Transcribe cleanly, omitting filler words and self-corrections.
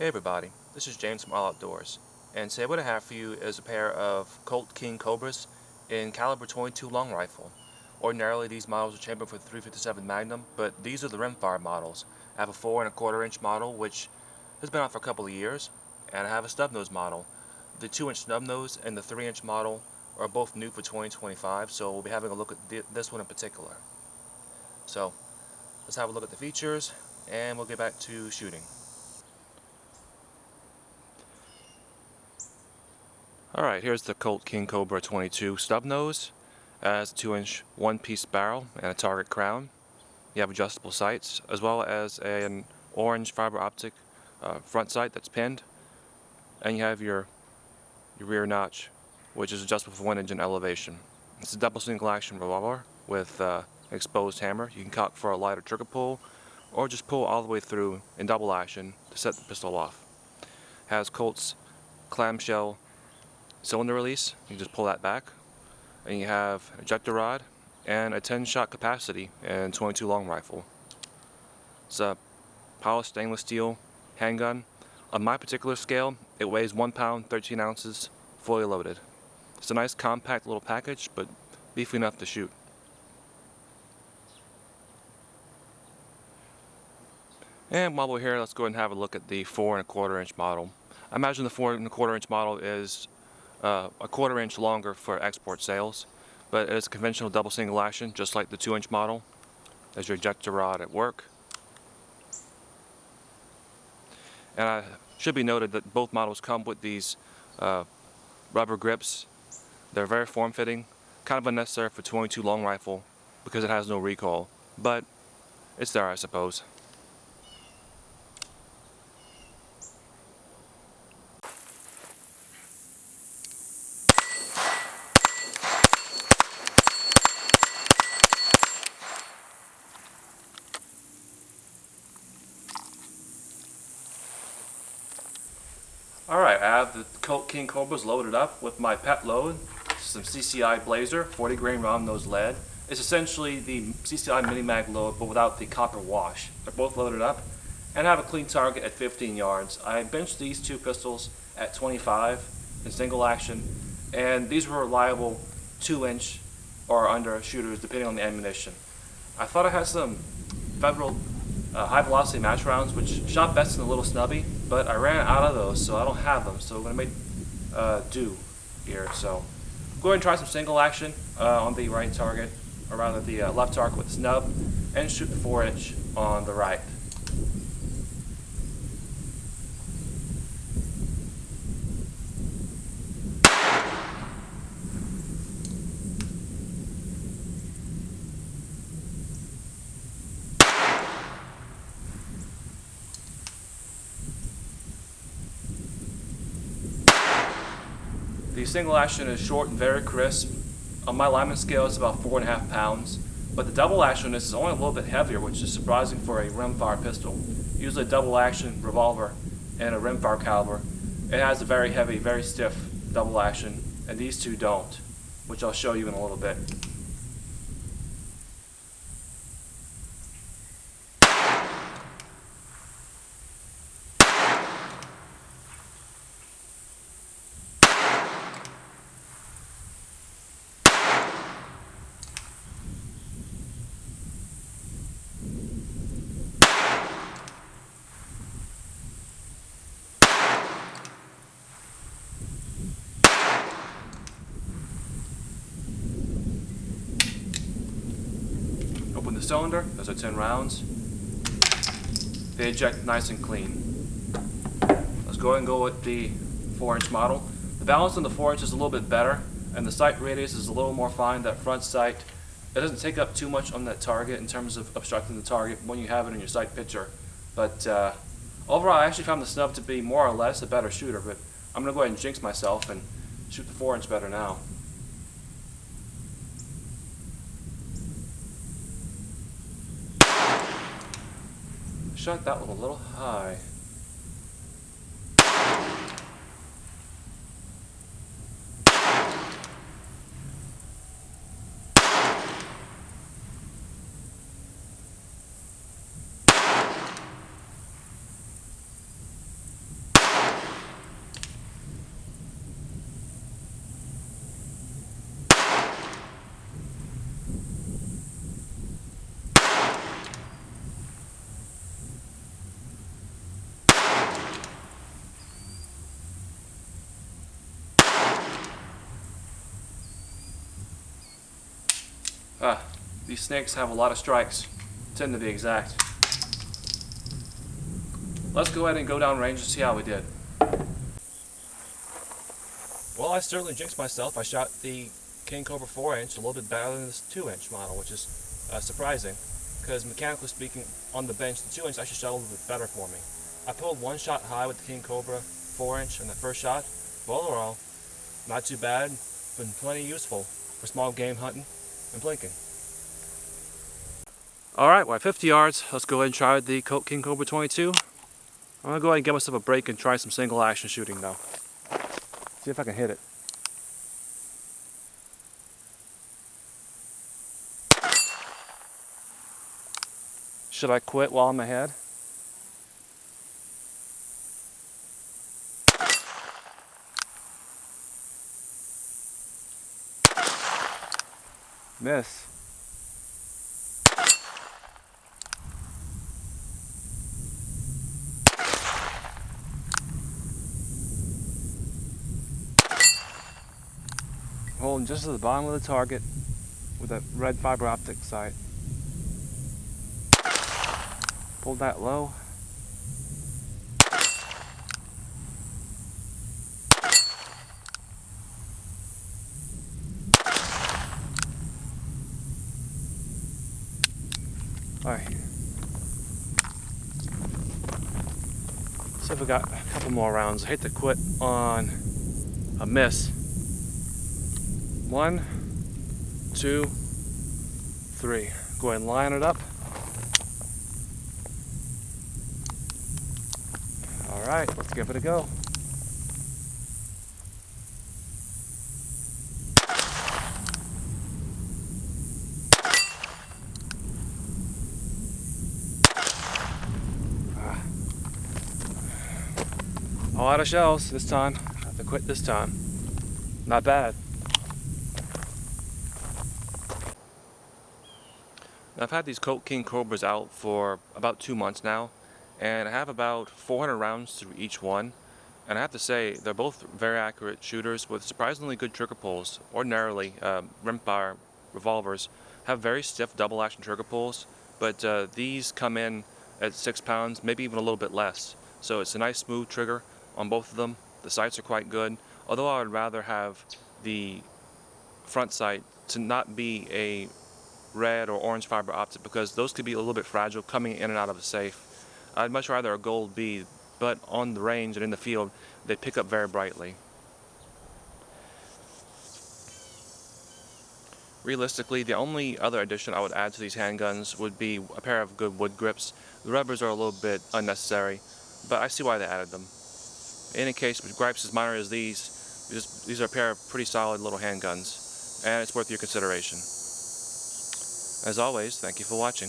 Hey everybody, this is James from All Outdoors, and today what I have for you is a pair of Colt King Cobras in caliber 22 long rifle. Ordinarily these models are chambered for the 357 Magnum, but these are the rimfire models. I have a 4¼ inch model which has been out for a couple of years, and I have a Snubnose model. The 2-inch Snubnose and the 3-inch model are both new for 2025, so we'll be having a look at this one in particular. So let's have a look at the features, and we'll get back to shooting. Alright, here's the Colt King Cobra 22 Snubnose. Has a 2-inch one-piece barrel and a target crown. You have adjustable sights, as well as an orange fiber optic front sight that's pinned. And you have your rear notch, which is adjustable for windage and elevation. It's a double single action revolver with an exposed hammer. You can cock for a lighter trigger pull, or just pull all the way through in double action to set the pistol off. Has Colt's clamshell cylinder release. You can just pull that back, and you have an ejector rod and a 10-shot capacity and 22 long rifle. It's a polished stainless steel handgun. On my particular scale, it weighs 1 pound 13 ounces, fully loaded. It's a nice compact little package, but beefy enough to shoot. And while we're here, let's go ahead and have a look at the 4¼ inch model. I imagine the 4¼ inch model is a 1/4 inch longer for export sales, but it's a conventional double single action, just like the 2-inch model. There's your ejector rod at work. And it should be noted that both models come with these rubber grips. They're very form-fitting, kind of unnecessary for 22 long rifle because it has no recoil, but it's there, I suppose. Alright, I have the Colt King Cobras loaded up with my pet load, some CCI Blazer, 40 grain round nose lead. It's essentially the CCI Mini Mag load, but without the copper wash. They're both loaded up, and I have a clean target at 15 yards. I benched these two pistols at 25 in single action, and these were reliable 2-inch or under shooters depending on the ammunition. I thought I had some Federal high velocity match rounds, which shot best in the little snubby, but I ran out of those, so I don't have them. So we're going to make do here. So go ahead and try some single action on the right target, or rather the left target with the snub, and shoot the 4-inch on the right. The single action is short and very crisp. On my lineman scale, it's about 4½ pounds, but the double action on this is only a little bit heavier, which is surprising for a rimfire pistol. Usually a double action revolver and a rimfire caliber, it has a very heavy, very stiff double action, and these two don't, which I'll show you in a little bit. Open the cylinder, those are 10 rounds. They eject nice and clean. Let's go ahead and go with the 4-inch model. The balance on the 4-inch is a little bit better, and the sight radius is a little more fine. That front sight, it doesn't take up too much on that target in terms of obstructing the target when you have it in your sight picture. But overall, I actually found the snub to be more or less a better shooter, but I'm going to go ahead and jinx myself and shoot the 4-inch better now. Shot that one a little high. These snakes have a lot of strikes, 10 to be exact. Let's go ahead and go down range and see how we did. Well, I certainly jinxed myself. I shot the King Cobra 4-inch a little bit better than this 2-inch model, which is surprising, because mechanically speaking, on the bench, the 2-inch actually shot a little bit better for me. I pulled one shot high with the King Cobra 4-inch in the first shot, but overall, not too bad, been plenty useful for small game hunting and blinking. Alright, we're at 50 yards. Let's go ahead and try the Colt King Cobra 22. I'm going to go ahead and give myself a break and try some single action shooting though. See if I can hit it. Should I quit while I'm ahead? Miss. Holding just at the bottom of the target with a red fiber optic sight. Pulled that low. Alright. So we got a couple more rounds. I hate to quit on a miss. 1, 2, 3. Go ahead and line it up. Alright, let's give it a go. All out of shells this time. I have to quit this time. Not bad. I've had these Colt King Cobras out for about 2 months now, and I have about 400 rounds through each one. And I have to say, they're both very accurate shooters with surprisingly good trigger pulls. Ordinarily, rimfire revolvers have very stiff double action trigger pulls, but these come in at 6 pounds, maybe even a little bit less. So it's a nice smooth trigger on both of them. The sights are quite good, although I would rather have the front sight to not be a red or orange fiber optic, because those could be a little bit fragile coming in and out of a safe. I'd much rather a gold bead, but on the range and in the field, they pick up very brightly. Realistically, the only other addition I would add to these handguns would be a pair of good wood grips. The rubbers are a little bit unnecessary, but I see why they added them. In any case, with gripes as minor as these are a pair of pretty solid little handguns, and it's worth your consideration. As always, thank you for watching.